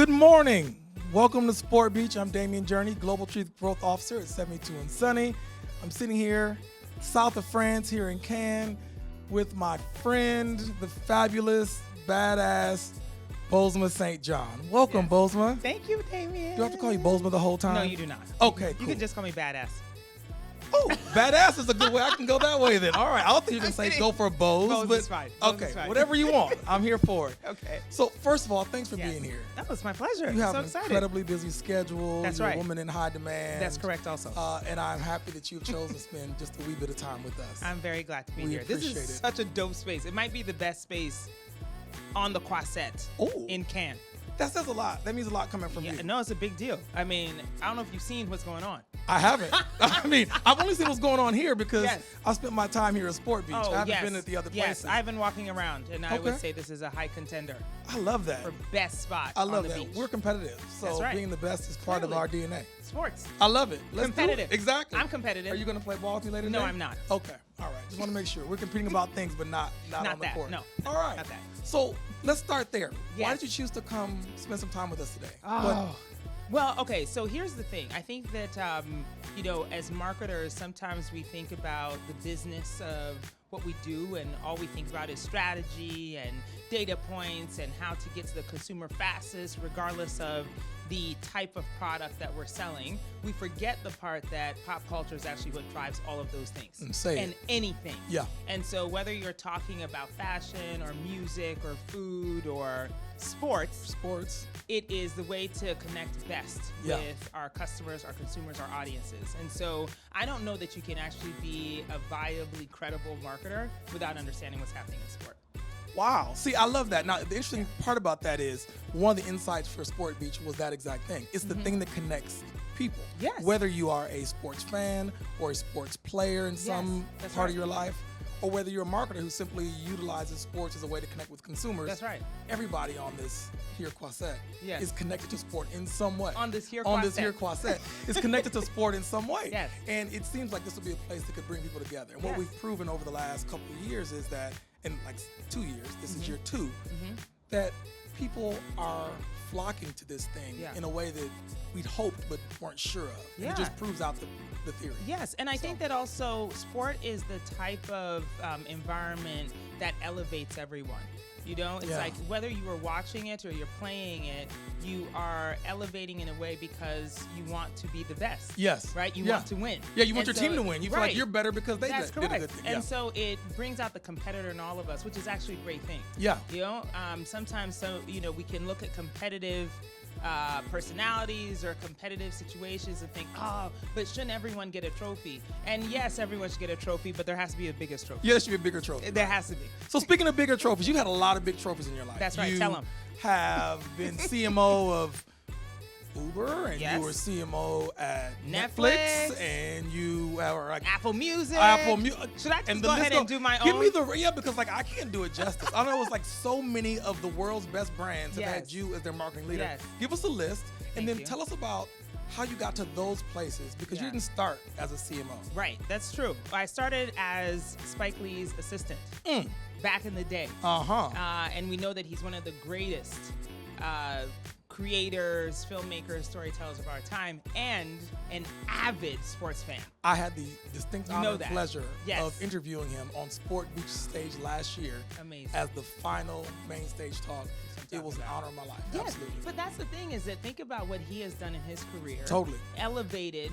Good morning. Welcome to Sport Beach. I'm Damian Journey, Global Chief Growth Officer at 72 and Sunny. I'm sitting here south of France here in Cannes with my friend, the fabulous, badass Bozoma St. John. Welcome, Bozoma. Thank you, Damian. Do I have to call you Bozoma the whole time? No, you do not. Okay, You cool. can just call me badass. Oh, badass is a good way. I can go that way then. All right. I don't think you can say go for Boz. Boz but is fine. Boz okay, is fine. whatever you want. I'm here for it. Okay. So first of all, thanks for Yes. being here. That was my pleasure. You have so an excited. incredibly busy schedule. That's You're right. a woman in high demand. That's correct also. And I'm happy that you've chosen to spend just a wee bit of time with us. I'm very glad to be We here. This appreciate is it. such a dope space. It might be the best space on the Croisette Ooh. in Cannes. That says a lot. That means a lot coming from Yeah, you. no, it's a big deal. I mean, I don't know if you've seen what's going on. I haven't. I mean, I've only seen what's going on here because Yes. I spent my time here at Sport Beach. I haven't yes. been at the other Yes, places. I've been walking around, and I would Okay. say this is a high contender I love that. for best spot I love on the that. beach. We're competitive. So That's right. being the best is part of Clearly. our DNA. Sports. I love it. Let's do it. Competitive. Exactly. I'm competitive. Are you going to play ball with me later No, today? I'm not. Okay. All right. Just want to make sure. We're competing about things, but not Not on the that, court. no. All right. Not that. So let's start there. Why Yes. did you choose to come spend some time with us today? Oh. Well, okay, so here's the thing. I think that, as marketers, sometimes we think about the business of what we do, and all we think about is strategy and data points and how to get to the consumer fastest, regardless of the type of product that we're selling. We forget the part that pop culture is actually what drives all of those things. Say and it. anything. Yeah. And so whether you're talking about fashion or music or food or sports, it is the way to connect best Yeah. with our customers, our consumers, our audiences. And so I don't know that you can actually be a viably credible marketer without understanding what's happening in sport. Wow. See, I love that. Now, the interesting part about that is one of the insights for Sport Beach was that exact thing. It's the thing that connects people. Yes. Whether you are a sports fan or a sports player in some that's part right. of your life, or whether you're a marketer who simply utilizes sports as a way to connect with consumers. That's right. Everybody on this here Croisette Yes. is connected to sport in some way. On this here On this Croisette. here Croisette is connected to sport in some way. Yes. And it seems like this will be a place that could bring people together. And what Yes. we've proven over the last couple of years is that, in like 2 years, this Mm-hmm. is year 2, that people are flocking to this thing Yeah. in a way that we'd hoped but weren't sure of. And Yeah. it just proves out the theory. Yes, and I think that also sport is the type of environment that elevates everyone. You know, it's Yeah. like whether you are watching it or you're playing it, you are elevating in a way because you want to be the best. Yes. Right? You Yeah. want to win. Yeah, you want And your team to win. You feel like right. you're better because they That's did a good correct. thing. And Yeah. so it brings out the competitor in all of us, which is actually a great thing. Yeah. You know, sometimes we can look at competitive personalities or competitive situations and think, oh, but shouldn't everyone get a trophy? And yes, everyone should get a trophy, but there has to be a biggest trophy. Yeah, there should be a bigger trophy. There has to be. So speaking of bigger trophies, you had a lot of big trophies in your life. That's right. You Tell 'em. have been CMO of Uber, and Yes. you were CMO at Netflix. and you were like Apple Music. Apple Music. Should I just go ahead and do my Give me own? because like I can't do it justice. I know it's like so many of the world's best brands have had Yes. you as their marketing leader. Yes. Give us a list, and Thank then you. tell us about how you got to those places because you Yeah. didn't start as a CMO. Right, that's true. I started as Spike Lee's assistant back in the day. And we know that he's one of the greatest creators, filmmakers, storytellers of our time, and an avid sports fan. I had the distinct You honor know and that. pleasure Yes. of interviewing him on Sport Beach stage last year Amazing. as the final main stage talk. It was an honor of my life. Yes, Absolutely. but that's the thing is that think about what he has done in his career. Totally. Elevated,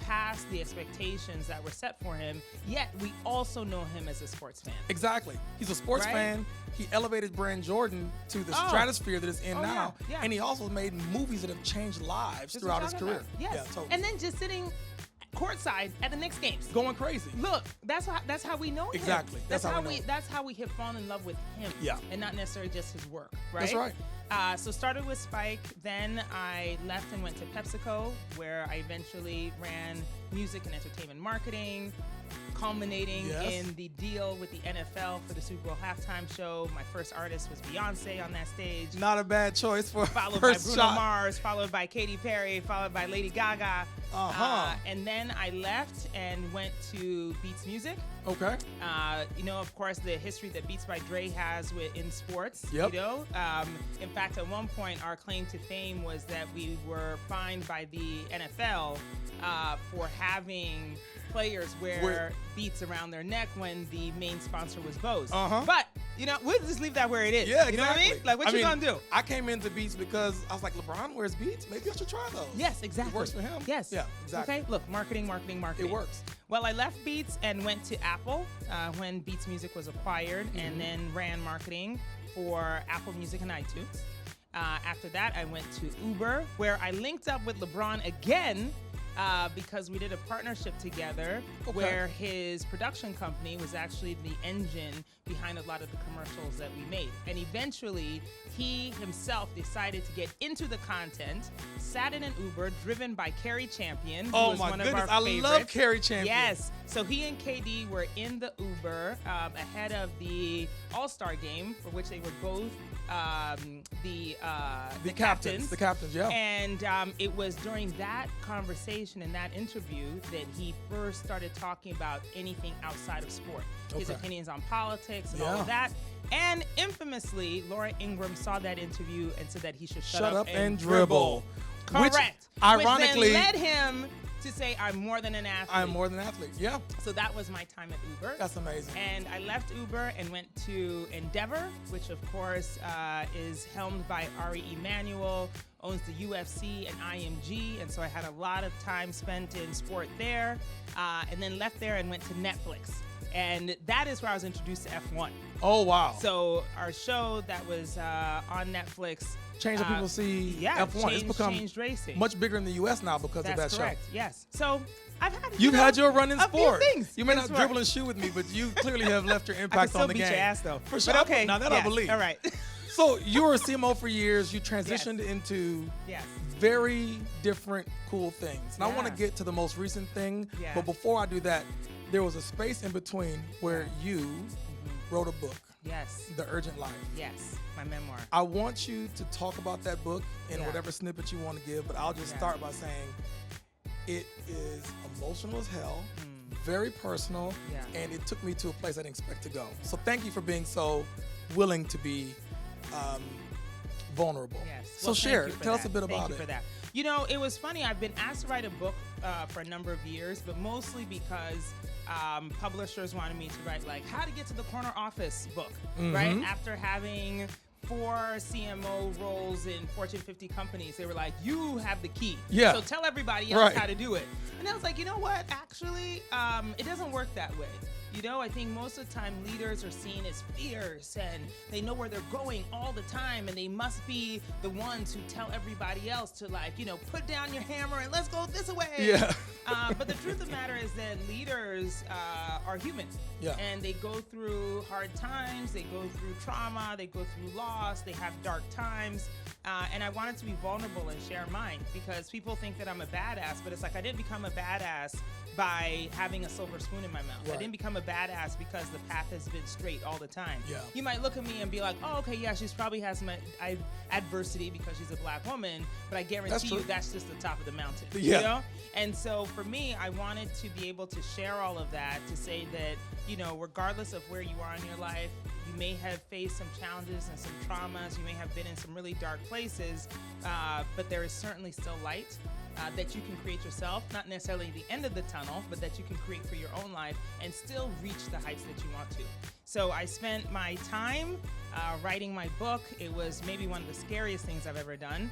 past the expectations that were set for him, yet we also know him as a sports fan. Exactly. He's a sports Right? fan. He elevated Brand Jordan to the Oh. stratosphere that it's in Oh, now. yeah. And he also made movies that have changed lives That's throughout what his I'm career. talking about. Yes. Yeah, totally. And then just sitting courtside at the Knicks games. Going crazy. Look, that's how we know him. Exactly. That's how we know him. That's how we have fallen in love with him. Yeah. And not necessarily just his work, right? That's right. So started with Spike, then I left and went to PepsiCo, where I eventually ran music and entertainment marketing. culminating Yes. in the deal with the NFL for the Super Bowl halftime show. My first artist was Beyonce on that stage. Not a bad choice for Followed by first Bruno shot. Mars, followed by Katy Perry, followed by Lady Gaga. And then I left and went to Beats Music. Okay. Of course, the history that Beats by Dre has in sports. Yep. In fact, at one point, our claim to fame was that we were fined by the NFL for having players wear beats around their neck when the main sponsor was Bose. But we'll just leave that where it is. Yeah, exactly. You know what I mean? Like, what you gonna do? I came into Beats because I was like, LeBron wears Beats. Maybe I should try those. Yes, exactly. It works for him. Yes. Yeah, exactly. Okay, look, marketing. It works. Well, I left Beats and went to Apple when Beats Music was acquired, and then ran marketing for Apple Music and iTunes. After that, I went to Uber, where I linked up with LeBron again because we did a partnership together where his production company was actually the engine behind a lot of the commercials that we made. And eventually, he himself decided to get into the content, sat in an Uber driven by Carrie Champion, who was one of our favorites. I love Carrie Champion. Yes. So he and KD were in the Uber ahead of the All-Star game, for which they were both the captains. The captains, yeah. And it was during that conversation and that interview that he first started talking about anything outside of sport. His opinions on politics and all of that. And infamously, Laura Ingraham saw that interview and said that he should shut up and dribble. Correct. Which, ironically, which then led him to say, I'm more than an athlete. I'm more than an athlete, yeah. So that was my time at Uber. That's amazing. And I left Uber and went to Endeavor, which of course is helmed by Ari Emanuel, owns the UFC and IMG. And so I had a lot of time spent in sport there. And then left there and went to Netflix. And that is where I was introduced to F1. Oh, wow. So our show that was on Netflix. Changed how people see F1. It's become changed racing. much bigger in the U.S. now because of that That's show. correct, yes. So I've had You've had your run in a sport. few things You may in not sport. dribble and shoot with me, but you clearly have left your I can impact still on the beat game. your ass, though. For sure. But okay. Now that I believe. All right. So you were a CMO for years. You transitioned into very different, cool things. And I want to get to the most recent thing. Yeah. But before I do that, there was a space in between where you wrote a book. Yes. The Urgent Life. Yes. My memoir. I want you to talk about that book in Yeah. whatever snippet you want to give, but I'll just start by saying it is emotional as hell, very personal, and it took me to a place I didn't expect to go. So thank you for being so willing to be vulnerable. Yes. So Well, share, thank you for tell us that. a bit about Thank you it. for that. You know, it was funny. I've been asked to write a book for a number of years, but mostly because publishers wanted me to write like how to get to the corner office book, right? After having 4 CMO roles in Fortune 50 companies, they were like, you have the key. Yeah. So tell everybody else how to do it. And I was like, you know what? Actually, it doesn't work that way. You know, I think most of the time leaders are seen as fierce and they know where they're going all the time and they must be the ones who tell everybody else to like, you know, put down your hammer and let's go this way. Yeah. But the truth of the matter is that leaders are human. Yeah. And they go through hard times, they go through trauma, they go through loss, they have dark times. And I wanted to be vulnerable and share mine because people think that I'm a badass, but it's like I didn't become a badass by having a silver spoon in my mouth. Right. I didn't become a badass because the path has been straight all the time. Yeah. You might look at me and be like, oh, okay, yeah, she's probably has some adversity because she's a black woman, but I guarantee you that's just the top of the mountain. Yeah. You know? And so for me, I wanted to be able to share all of that to say that, you know, regardless of where you are in your life, you may have faced some challenges and some traumas. You may have been in some really dark places, but there is certainly still light that you can create yourself, not necessarily the end of the tunnel, but that you can create for your own life and still reach the heights that you want to. So I spent my time writing my book. It was maybe one of the scariest things I've ever done,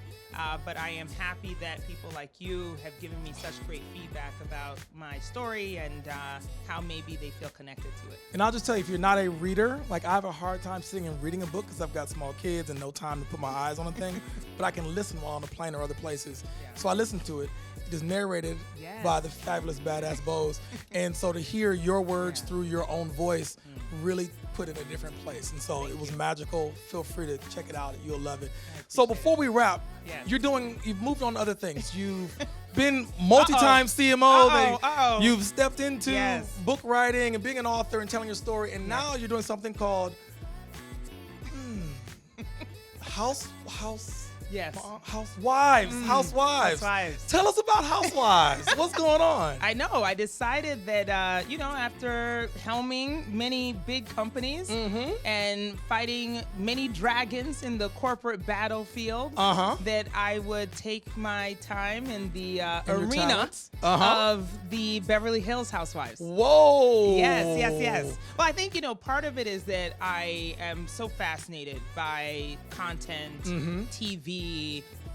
but I am happy that people like you have given me such great feedback about my story and how maybe they feel connected to it. And I'll just tell you, if you're not a reader, like I have a hard time sitting and reading a book because I've got small kids and no time to put my eyes on a thing, but I can listen while on the plane or other places. Yeah. So I listen to it. It is narrated by the fabulous badass Bose. And so to hear your words through your own voice really put it in a different place. And so it was magical. Feel free to check it out. You'll love it. So before we wrap, you've moved on to other things. You've been multi-time CMO. Uh-oh. You've stepped into Yes. book writing and being an author and telling your story, and now you're doing something called Yes. Housewives. Housewives. Tell us about Housewives. What's going on? I know. I decided that, after helming many big companies and fighting many dragons in the corporate battlefield, that I would take my time in the arena of the Beverly Hills Housewives. Whoa. Yes. Well, I think, part of it is that I am so fascinated by content, TV,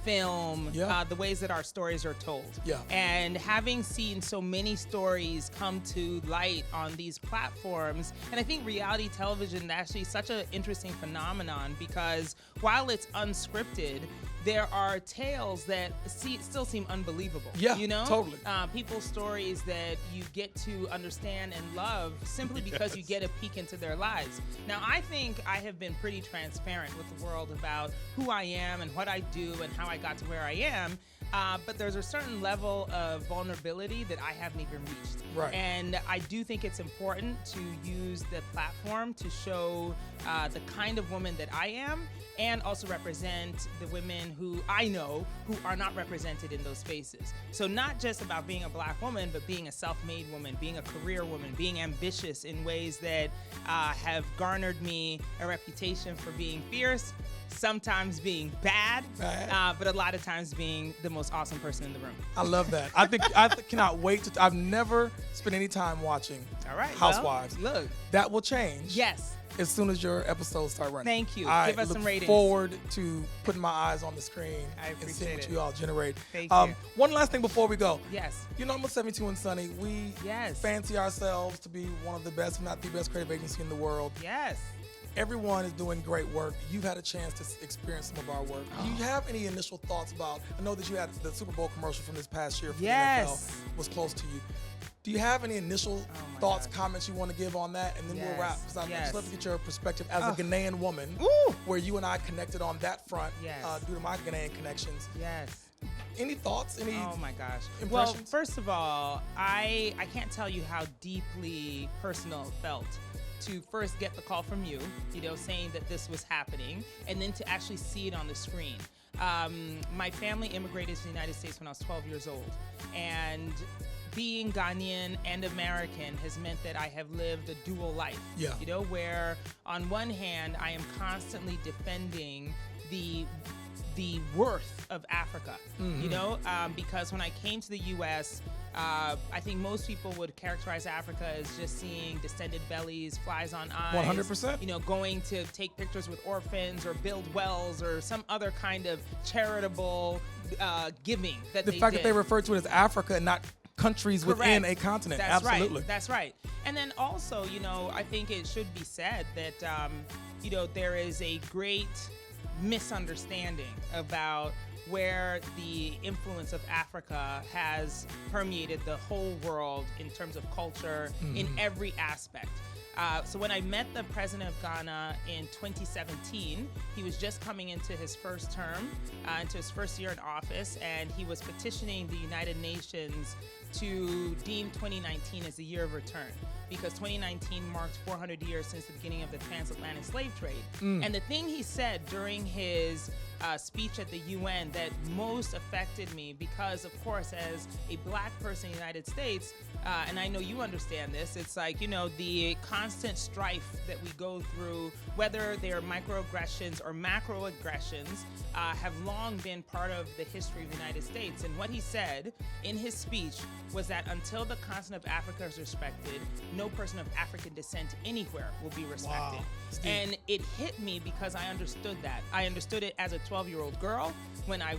film, the ways that our stories are told. Yeah. And having seen so many stories come to light on these platforms, and I think reality television is actually such an interesting phenomenon because while it's unscripted, there are tales that still seem unbelievable. Yeah, Totally. totally. People's stories that you get to understand and love simply because you get a peek into their lives. Now, I think I have been pretty transparent with the world about who I am and what I do and how I got to where I am. But there's a certain level of vulnerability that I haven't even reached. Right. And I do think it's important to use the platform to show the kind of woman that I am and also represent the women who I know who are not represented in those spaces. So not just about being a Black woman, but being a self-made woman, being a career woman, being ambitious in ways that have garnered me a reputation for being fierce, sometimes being bad, but a lot of times being the most awesome person in the room. I love that. I cannot wait to. I've never spent any time watching Housewives. Well, look, that will change. yes. As soon as your episodes start running. Thank you. I Give us some ratings. look forward to putting my eyes on the screen I and seeing appreciate what it. you all generate. Thank you. One last thing before we go. Yes. I'm a 72 and Sunny. We fancy ourselves to be one of the best, if not the best, creative agency in the world. Yes. Everyone is doing great work. You've had a chance to experience some of our work. Do you have any initial thoughts about? I know that you had the Super Bowl commercial from this past year for the NFL was close to you. Do you have any initial thoughts, comments you want to give on that? And then we'll wrap. Because I'd just love to get your perspective as a Ghanaian woman, where you and I connected on that front due to my Ghanaian connections. Yes. Any thoughts? Any Oh my gosh. impressions? Well, first of all, I can't tell you how deeply personal it felt to first get the call from you, saying that this was happening, and then to actually see it on the screen. My family immigrated to the United States when I was 12 years old, and being Ghanaian and American has meant that I have lived a dual life. Yeah. Where on one hand, I am constantly defending the worth of Africa, because when I came to the U.S., I think most people would characterize Africa as just seeing distended bellies, flies on eyes. 100%. Going to take pictures with orphans or build wells or some other kind of charitable giving that they did. The fact that they refer to it as Africa and not countries within a continent. That's Absolutely. Right. That's right. And then also, I think it should be said that, there is a great misunderstanding about where the influence of Africa has permeated the whole world in terms of culture in every aspect. So when I met the president of Ghana in 2017, he was just coming into his first term, into his first year in office, and he was petitioning the United Nations to deem 2019 as the year of return, because 2019 marked 400 years since the beginning of the transatlantic slave trade. And the thing he said during his speech at the UN that most affected me, because of course as a Black person in the United States, and I know you understand this, it's like, the constant strife that we go through, whether they're microaggressions or macroaggressions, have long been part of the history of the United States. And what he said in his speech was that until the continent of Africa is respected, no person of African descent anywhere will be respected. Wow. And it hit me because I understood that. I understood it as a 12-year-old girl when I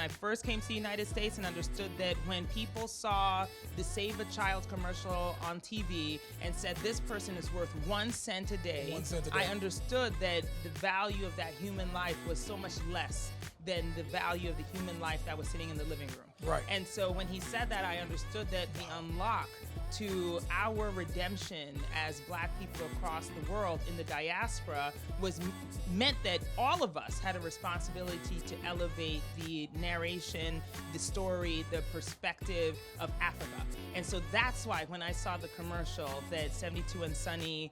first came to the United States, and understood that when people saw the Save a Child commercial on TV and said this person is worth 1 cent a day, I understood that the value of that human life was so much less than the value of the human life that was sitting in the living room. Right. And so when he said that, I understood that the unlock to our redemption as Black people across the world in the diaspora was meant that all of us had a responsibility to elevate the narration, the story, the perspective of Africa. And so that's why when I saw the commercial that 72 and Sunny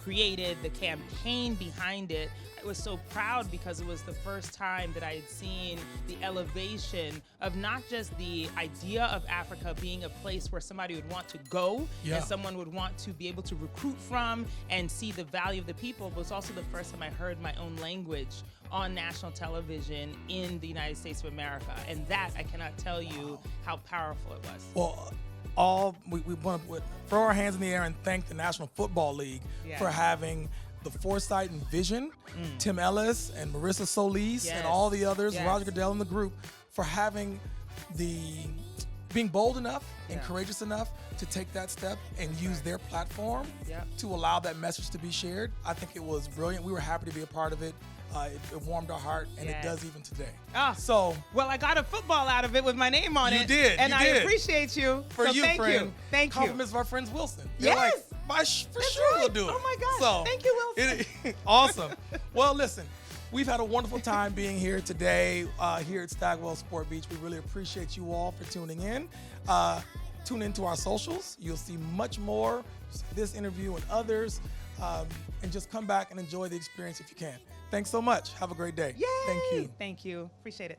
created, the campaign behind it, I was so proud because it was the first time that I had seen the elevation of not just the idea of Africa being a place where somebody would want to go and someone would want to be able to recruit from and see the value of the people, but it was also the first time I heard my own language on national television in the United States of America. And that, I cannot tell you how powerful it was. Well, we want to throw our hands in the air and thank the National Football League for having the foresight and vision, Tim Ellis and Marissa Solis and all the others, Roger Goodell and the group, for having being bold enough and courageous enough to take that step and use their platform to allow that message to be shared. I think it was brilliant. We were happy to be a part of it. It warmed our heart, and it does even today. Well, I got a football out of it with my name on it. You did. And I appreciate you. For you, thank friend. you. Thank you. Compliments of our friends Wilson. Yes. They're like, for sure we'll do it. Oh my gosh. Thank you, Wilson. Awesome. Well, listen, we've had a wonderful time being here today here at Stagwell Sport Beach. We really appreciate you all for tuning in. Tune into our socials. You'll see much more, this interview and others, and just come back and enjoy the experience if you can. Thanks so much. Have a great day. Yay. Thank you. Thank you. Appreciate it.